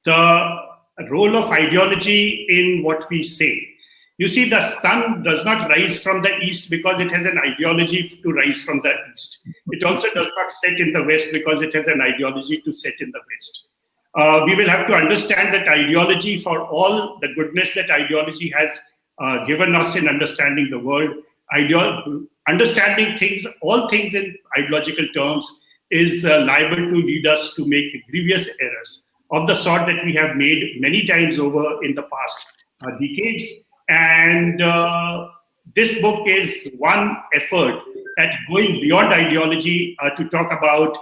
The role of ideology in what we say. You see, the sun does not rise from the east because it has an ideology to rise from the east. It also does not set in the west because it has an ideology to set in the west. We will have to understand that ideology, for all the goodness that ideology has given us in understanding the world, understanding things, all things in ideological terms, is liable to lead us to make grievous errors of the sort that we have made many times over in the past decades. And this book is one effort at going beyond ideology to talk about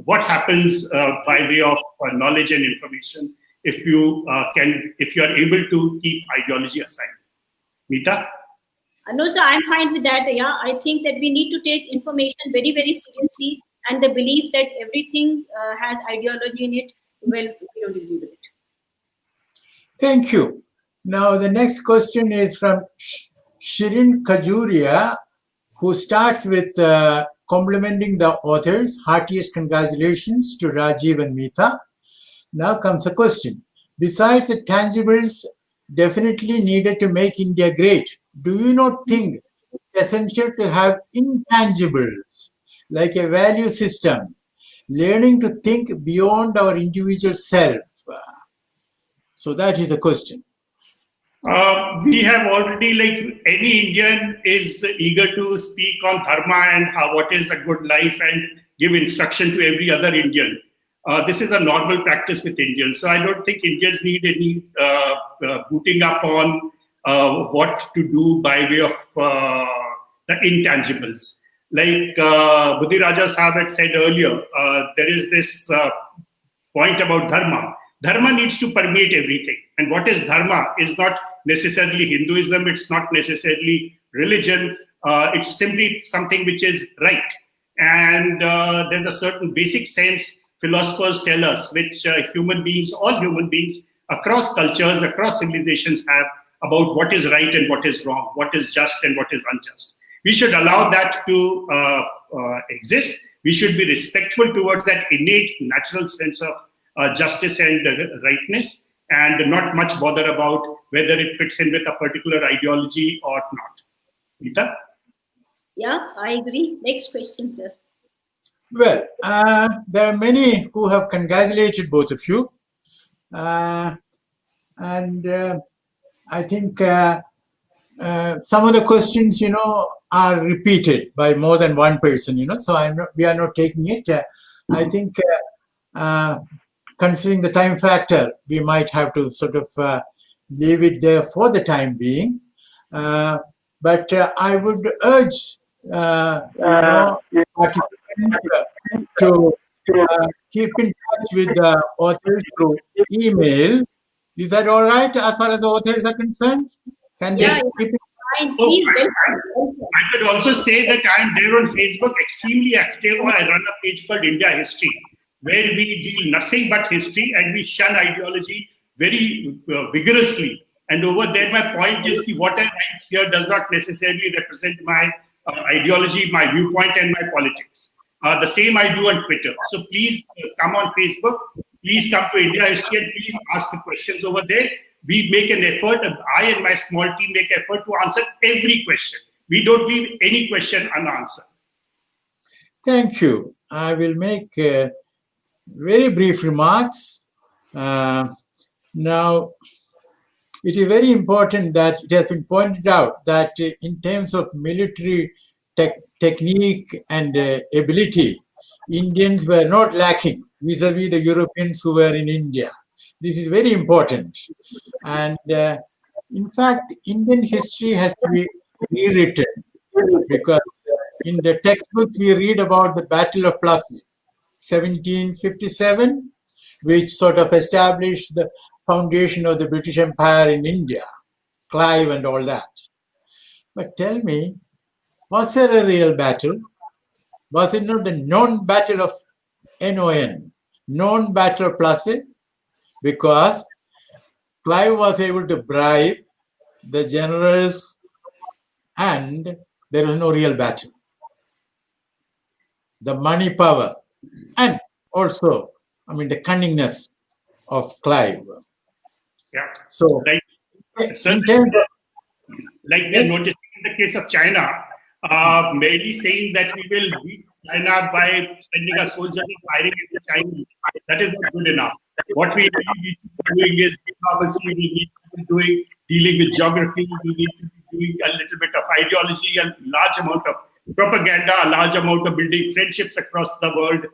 what happens by way of knowledge and information if you are able to keep ideology aside. Meeta? No, sir, I'm fine with that. Yeah, I think that we need to take information very, very seriously, and the belief that everything has ideology in it, well, we don't agree with it. Thank you. Now the next question is from Shirin Kajuria, who starts with complimenting the authors. Heartiest congratulations to Rajiv and Meeta. Now comes the question. Besides the tangibles definitely needed to make India great, do you not think it's essential to have intangibles like a value system, learning to think beyond our individual self? So that is the question. We have already, like any Indian is eager to speak on dharma and what is a good life and give instruction to every other Indian. This is a normal practice with Indians. So I don't think Indians need any booting up on what to do by way of the intangibles. Like Budhiraja Sahab had said earlier, there is this point about dharma. Dharma needs to permeate everything. And what is dharma is not necessarily Hinduism, it's not necessarily religion, it's simply something which is right. And there's a certain basic sense philosophers tell us, which human beings, all human beings across cultures, across civilizations have about what is right and what is wrong, what is just and what is unjust. We should allow that to exist. We should be respectful towards that innate natural sense of justice and rightness, and not much bother about whether it fits in with a particular ideology or not. Meeta? Yeah, I agree. Next question, sir. Well, there are many who have congratulated both of you. And I think some of the questions, are repeated by more than one person, so we are not taking it. I think considering the time factor, we might have to sort of leave it there for the time being. But I would urge participants to keep in touch with the authors through email. Is that all right as far as the authors are concerned? Can they keep in Fine, please. I could also say that I'm there on Facebook, extremely active. I run a page called India History, where we deal nothing but history and we shun ideology very vigorously. And over there, my point is that what I write here does not necessarily represent my ideology, my viewpoint, and my politics. The same I do on Twitter. So please come on Facebook. Please come to India History and please ask the questions over there. We make an effort, I and my small team make effort to answer every question. We don't leave any question unanswered. Thank you. I will make very brief remarks. Now, it is very important that it has been pointed out that in terms of military technique and ability, Indians were not lacking vis-a-vis the Europeans who were in India. This is very important. And in fact, Indian history has to be rewritten, because in the textbooks we read about the Battle of Plassey, 1757, which sort of established the foundation of the British Empire in India, Clive and all that. But tell me, was there a real battle? Was it not the non-battle of NON, non-battle of Plassey? Because Clive was able to bribe the generals and there was no real battle. The money power and also, the cunningness of Clive. Yeah. So, Like we are noticing in the case of China, merely saying that we will beat China by sending our soldiers and firing at the Chinese, that is not good enough. What we really need to be doing is diplomacy, we need to be dealing with geography, we need to be doing a little bit of ideology, a large amount of propaganda, a large amount of building friendships across the world.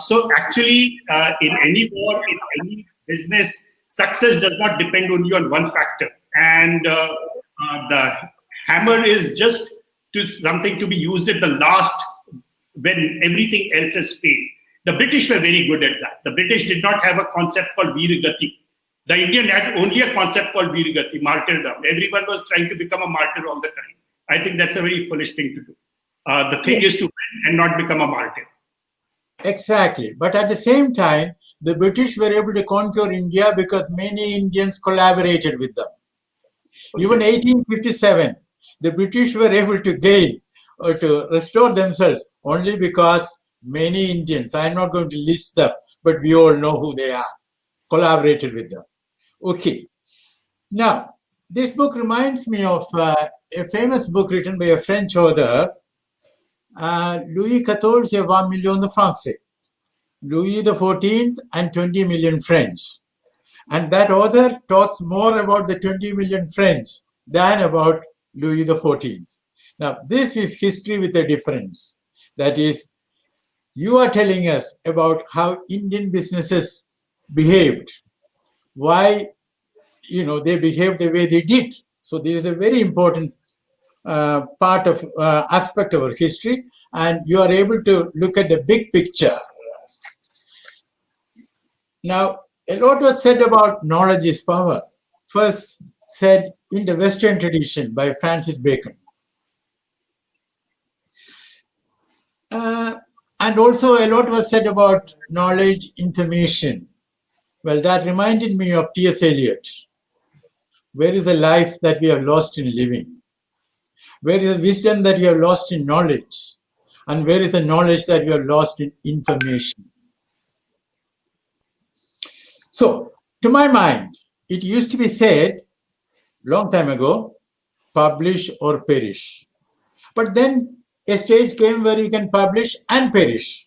So actually, in any war, in any business, success does not depend only on one factor. And the hammer is just something to be used at the last when everything else has failed. The British were very good at that. The British did not have a concept called Veeragati. The Indian had only a concept called Veeragati, martyrdom. Everyone was trying to become a martyr all the time. I think that's a very foolish thing to do. The thing is to win and not become a martyr. Exactly. But at the same time, the British were able to conquer India because many Indians collaborated with them. Even 1857, the British were able to gain or to restore themselves only because many Indians, I'm not going to list them, but we all know who they are, collaborated with them. Okay. Now, this book reminds me of a famous book written by a French author, Louis XIV et 20 millions de Français, Louis XIV and 20 million French. And that author talks more about the 20 million French than about Louis XIV. Now, this is history with a difference. That is, you are telling us about how Indian businesses behaved, why they behaved the way they did. So this is a very important part of aspect of our history, and you are able to look at the big picture. Now, a lot was said about knowledge is power. First said in the Western tradition by Francis Bacon. And also a lot was said about knowledge, information. Well, that reminded me of T.S. Eliot. Where is the life that we have lost in living? Where is the wisdom that we have lost in knowledge? And where is the knowledge that we have lost in information? So, to my mind, it used to be said long time ago, publish or perish. But then a stage came where you can publish and perish.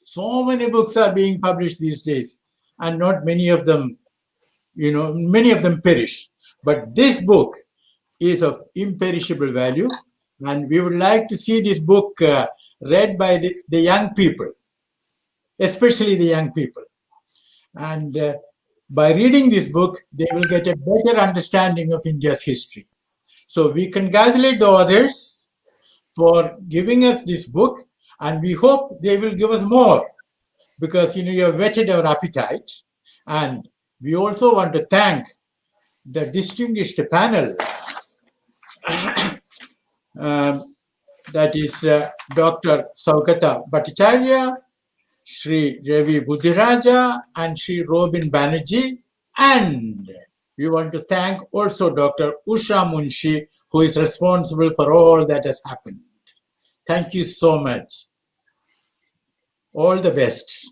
So many books are being published these days, and not many of them, many of them perish. But this book is of imperishable value, and we would like to see this book read by the young people, especially the young people. And by reading this book, they will get a better understanding of India's history. So we congratulate the authors for giving us this book, and we hope they will give us more, because you have whetted our appetite. And we also want to thank the distinguished panel, that is Dr. Saugata Bhattacharya, Shri Ravi Budhiraja, and Shri Robin Banerjee. And we want to thank also Dr. Usha Munshi, who is responsible for all that has happened. Thank you so much. All the best.